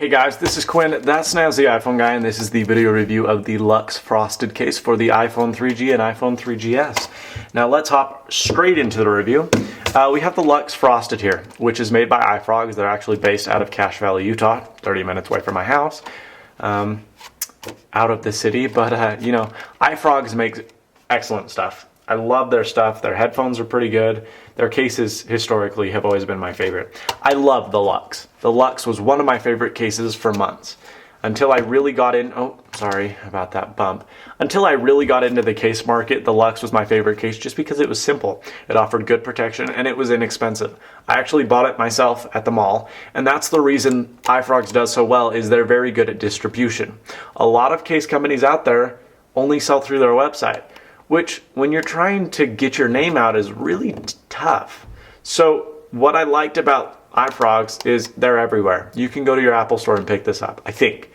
Hey guys, this is Quinn, that's Snazzy iPhone Guy, and this is the video review of the LuxeFrosted case for the iPhone 3G and iPhone 3GS. Now let's hop straight into the review. We have the LuxeFrosted here, which is made by iFrogz. They're actually based out of Cache Valley, Utah, 30 minutes away from my house, out of the city, but you know, iFrogz makes excellent stuff. I love their stuff. Their headphones are pretty good. Their cases historically have always been my favorite. I love the Lux. The Lux was one of my favorite cases for months until I really got in. Oh, sorry about that bump. Until I really got into the case market, the Lux was my favorite case just because it was simple. It offered good protection and it was inexpensive. I actually bought it myself at the mall, and that's the reason iFrogz does so well, is they're very good at distribution. A lot of case companies out there only sell through their website, which when you're trying to get your name out is really tough. So what I liked about iFrogz is they're everywhere. You can go to your Apple store and pick this up, I think.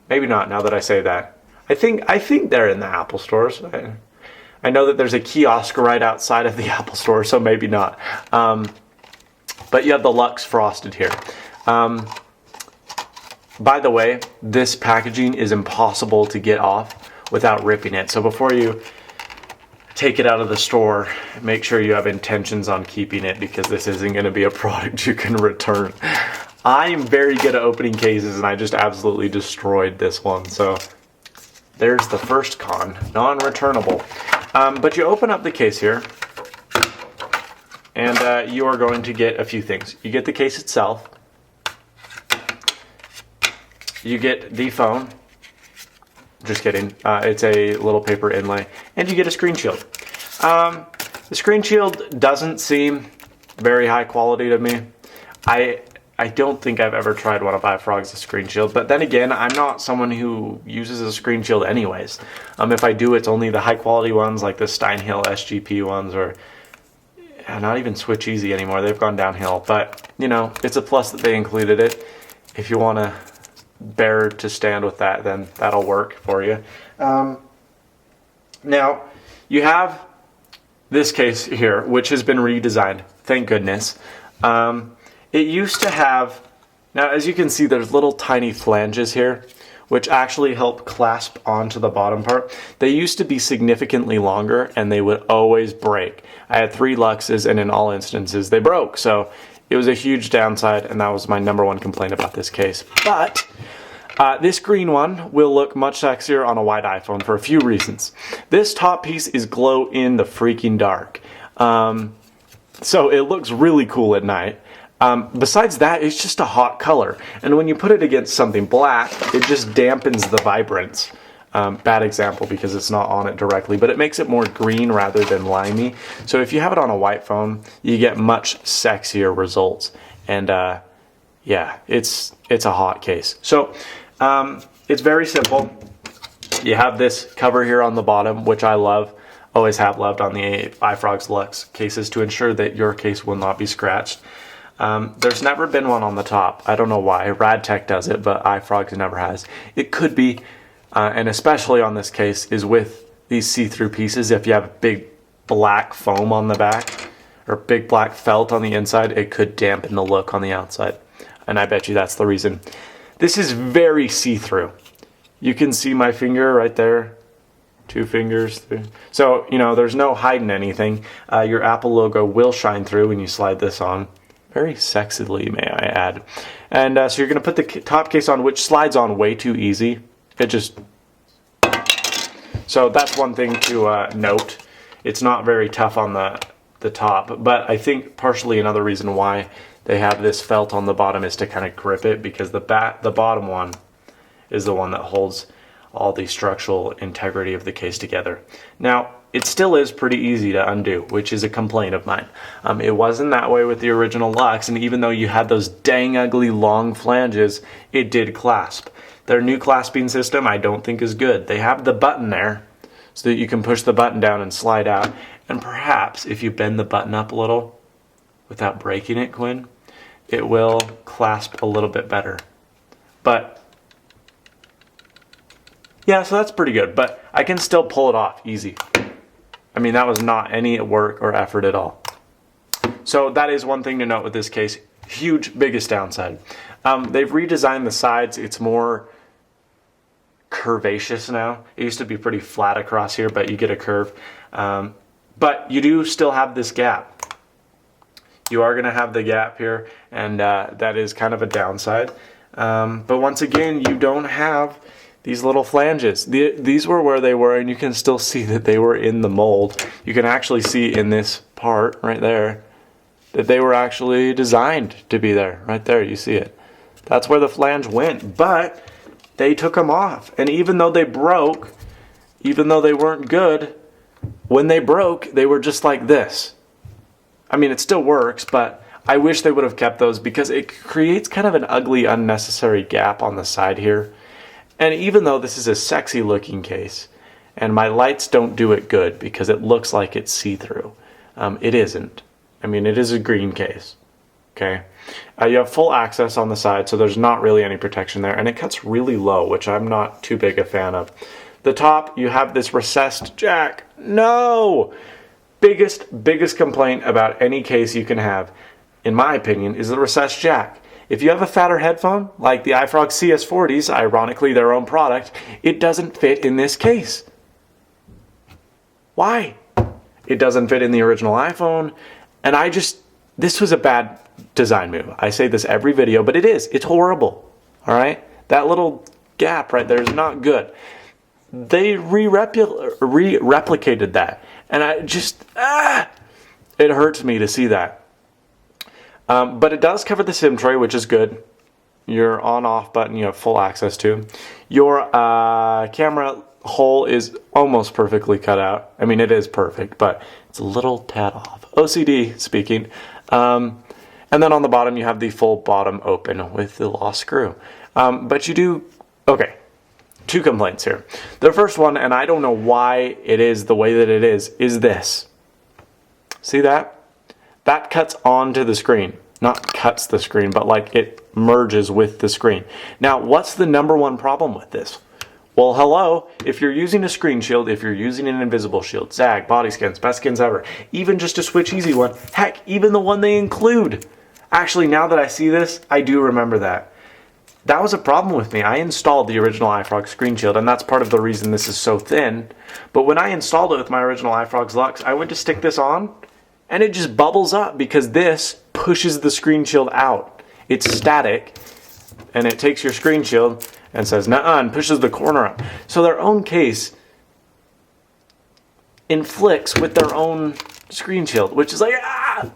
Maybe not now that I say that. I think they're in the Apple stores. I know that there's a kiosk right outside of the Apple store, so maybe not. But you have the LuxeFrosted here. By the way, this packaging is impossible to get off without ripping it. So before you take it out of the store, make sure you have intentions on keeping it, because this isn't going to be a product you can return. I'm very good at opening cases, and I just absolutely destroyed this one. So there's the first con, non-returnable. But you open up the case here, and you are going to get a few things. You get the case itself. You get the phone. Just kidding. It's a little paper inlay. And you get a screen shield. The screen shield doesn't seem very high quality to me. I don't think I've ever tried one of iFrogz's screen shield, but then again, I'm not someone who uses a screen shield anyways. If I do, it's only the high quality ones like the Steinhill SGP ones, or not even Switch Easy anymore. They've gone downhill, but you know, it's a plus that they included it. If you want to bear to stand with that, then that'll work for you. Now you have this case here, which has been redesigned, thank goodness. It used to have, now as you can see, there's little tiny flanges here which actually help clasp onto the bottom part. They used to be significantly longer and they would always break. I had 3 Luxes and in all instances they broke, so it was a huge downside, and that was my #1 complaint about this case. But this green one will look much sexier on a white iPhone for a few reasons. This top piece is glow in the freaking dark. So it looks really cool at night. Besides that, it's just a hot color. And when you put it against something black, it just dampens the vibrance. Bad example because it's not on it directly, but it makes it more green rather than limey. So if you have it on a white phone, you get much sexier results. And yeah, it's a hot case. So it's very simple. You have this cover here on the bottom, which I love, always have loved on the iFrogz Lux cases, to ensure that your case will not be scratched. There's never been one on the top. I don't know why. RadTech does it, but iFrogz never has. It could be, and especially on this case, is with these see-through pieces. If you have big black foam on the back or big black felt on the inside, it could dampen the look on the outside. And I bet you that's the reason. This is very see-through. You can see my finger right there. 2 fingers. So, you know, there's no hiding anything. Your Apple logo will shine through when you slide this on. Very sexily, may I add. And so you're going to put the top case on, which slides on way too easy. It just... So that's one thing to note. It's not very tough on the top, but I think partially another reason why they have this felt on the bottom is to kind of grip it, because the bottom one is the one that holds all the structural integrity of the case together. Now, it still is pretty easy to undo, which is a complaint of mine. It wasn't that way with the original Lux, and even though you had those dang ugly long flanges, it did clasp. Their new clasping system I don't think is good. They have the button there so that you can push the button down and slide out, and perhaps if you bend the button up a little without breaking it, Quinn, it will clasp a little bit better. But yeah, so that's pretty good, but I can still pull it off easy. I mean, that was not any work or effort at all. So that is one thing to note with this case. Huge, biggest downside. They've redesigned the sides. It's more curvaceous now. It used to be pretty flat across here, but you get a curve. But you do still have this gap. You are going to have the gap here, and that is kind of a downside. But once again, you don't have these little flanges. These were where they were, and you can still see that they were in the mold. You can actually see in this part right there that they were actually designed to be there. Right there, you see it. That's where the flange went, but they took them off. And even though they broke, even though they weren't good, when they broke, they were just like this. I mean, it still works, but I wish they would have kept those because it creates kind of an ugly, unnecessary gap on the side here. And even though this is a sexy looking case, and my lights don't do it good because it looks like it's see-through, it isn't. I mean, it is a green case, okay? You have full access on the side, so there's not really any protection there, and it cuts really low, which I'm not too big a fan of. The top, you have this recessed jack. No! Biggest complaint about any case you can have, in my opinion, is the recessed jack. If you have a fatter headphone, like the iFrogz CS40s, ironically their own product, it doesn't fit in this case. Why? It doesn't fit in the original iPhone, and this was a bad design move. I say this every video, but it is. It's horrible, all right? That little gap right there is not good. They re-replicated that, and it hurts me to see that. But it does cover the SIM tray, which is good. Your on-off button you have full access to. Your camera hole is almost perfectly cut out. I mean, it is perfect, but it's a little tad off. OCD speaking. And then on the bottom, you have the full bottom open with the lost screw. But you do... Okay, 2 complaints here. The first one, and I don't know why it is the way that it is this. See that? That cuts onto the screen. Not cuts the screen, but like it merges with the screen. Now, what's the number one problem with this? Well, hello, if you're using a screen shield, if you're using an invisible shield, Zag, body skins, best skins ever, even just a Switch Easy one, heck, even the one they include. Actually, now that I see this, I do remember that. That was a problem with me. I installed the original iFrogz screen shield, and that's part of the reason this is so thin. But when I installed it with my original iFrogz Lux, I went to stick this on, and it just bubbles up because this pushes the screen shield out. It's static, and it takes your screen shield and says, nuh-uh, and pushes the corner up. So their own case inflicts with their own screen shield, which is like, ah!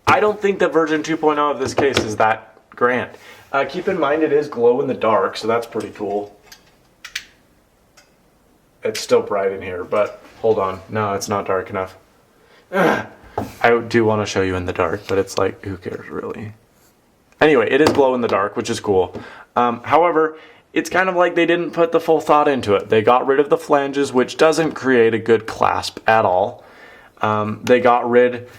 I don't think that version 2.0 of this case is that grand. Keep in mind it is glow in the dark, so that's pretty cool. It's still bright in here, but hold on. No, it's not dark enough. I do want to show you in the dark, but it's like, who cares really? Anyway, it is glow in the dark, which is cool. However, it's kind of like they didn't put the full thought into it. They got rid of the flanges, which doesn't create a good clasp at all. They got rid...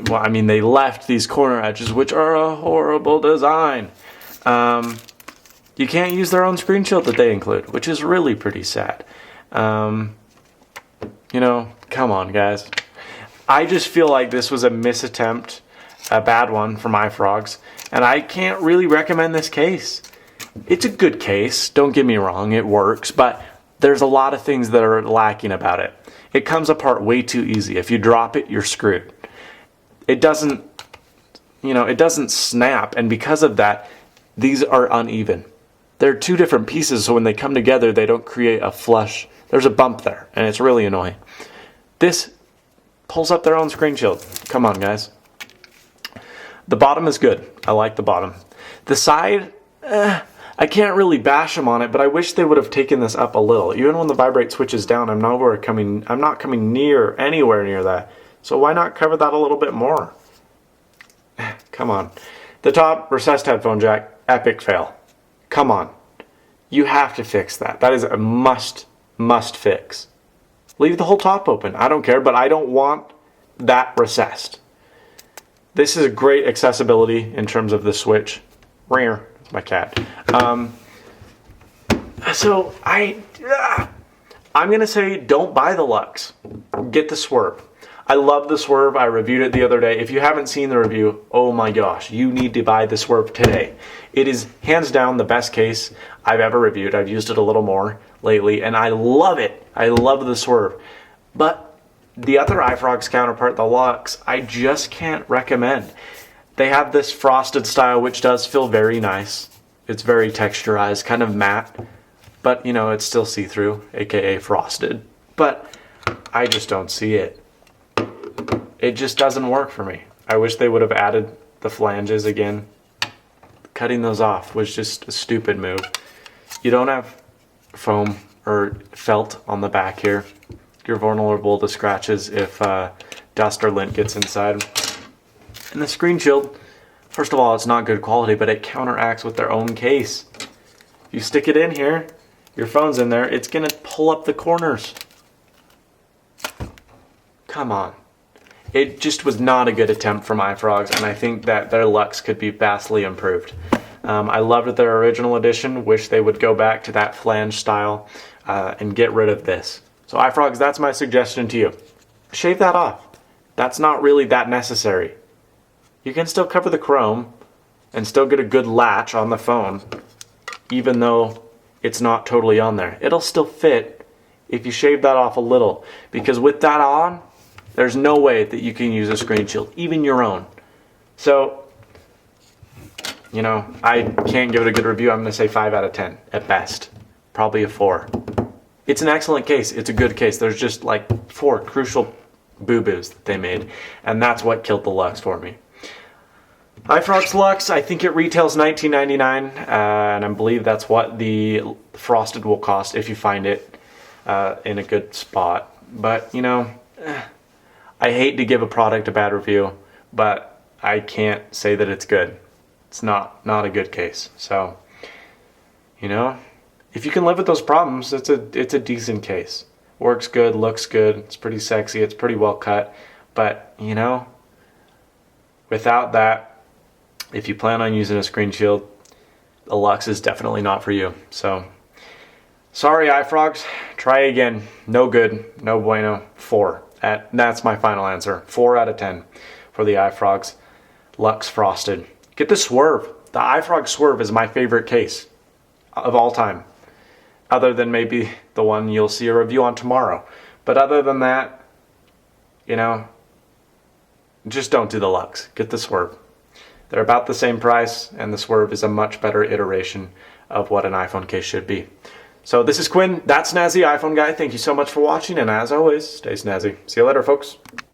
Well, I mean, they left these corner edges, which are a horrible design. You can't use their own screen shield that they include, which is really pretty sad. You know, come on, guys. I just feel like this was a misattempt, a bad one from iFrogz, and I can't really recommend this case. It's a good case, don't get me wrong, it works, but there's a lot of things that are lacking about it. It comes apart way too easy. If you drop it, you're screwed. It doesn't, it doesn't snap, and because of that, these are uneven. They're 2 different pieces, so when they come together, they don't create a flush. There's a bump there, and it's really annoying. This pulls up their own screen shield. Come on, guys. The bottom is good. I like the bottom. The side, I can't really bash them on it, but I wish they would have taken this up a little. Even when the vibrate switches down, I'm not coming anywhere near that. So why not cover that a little bit more? Come on. The top recessed headphone jack, epic fail. Come on. You have to fix that. That is a must fix. Leave the whole top open. I don't care, but I don't want that recessed. This is a great accessibility in terms of the Switch. Rare, my cat. So I'm gonna say don't buy the Lux. Get the Swerve. I love the Swerve. I reviewed it the other day. If you haven't seen the review, oh my gosh, you need to buy the Swerve today. It is hands down the best case I've ever reviewed. I've used it a little more lately, and I love it. I love the Swerve. But the other iFrogz counterpart, the Lux, I just can't recommend. They have this frosted style, which does feel very nice. It's very texturized, kind of matte, but you know, it's still see-through, aka frosted. But I just don't see it. It just doesn't work for me. I wish they would have added the flanges again. Cutting those off was just a stupid move. You don't have foam or felt on the back here. You're vulnerable to scratches if dust or lint gets inside. And the screen shield, first of all, it's not good quality, but it counteracts with their own case. If you stick it in here, your phone's in there, it's gonna pull up the corners. Come on. It just was not a good attempt from iFrogz, and I think that their Lux could be vastly improved. I loved their original edition, wish they would go back to that flange style and get rid of this. So iFrogz, that's my suggestion to you. Shave that off. That's not really that necessary. You can still cover the chrome and still get a good latch on the phone, even though it's not totally on there. It'll still fit if you shave that off a little, because with that on, there's no way that you can use a screen shield, even your own. So, you know, I can't give it a good review. I'm going to say 5 out of 10 at best. Probably a 4. It's an excellent case. It's a good case. There's just like 4 crucial boo-boos that they made, and that's what killed the Lux for me. iFrogz Lux, I think it retails $19.99, and I believe that's what the Frosted will cost if you find it in a good spot. But, you know, I hate to give a product a bad review, but I can't say that it's good. It's not a good case. So, you know, if you can live with those problems, it's a decent case. Works good, looks good, it's pretty sexy, it's pretty well cut. But, you know, without that, if you plan on using a screen shield, the Lux is definitely not for you. So, sorry iFrogz, try again. No good, no bueno, 4. That's my final answer. 4 out of 10 for the iFrogz LuxeFrosted. Get the Swerve. The iFrogz Swerve is my favorite case of all time. Other than maybe the one you'll see a review on tomorrow. But other than that, you know, just don't do the Lux. Get the Swerve. They're about the same price, and the Swerve is a much better iteration of what an iPhone case should be. So this is Quinn, that's Snazzy iPhone Guy. Thank you so much for watching, and as always, stay snazzy. See you later, folks.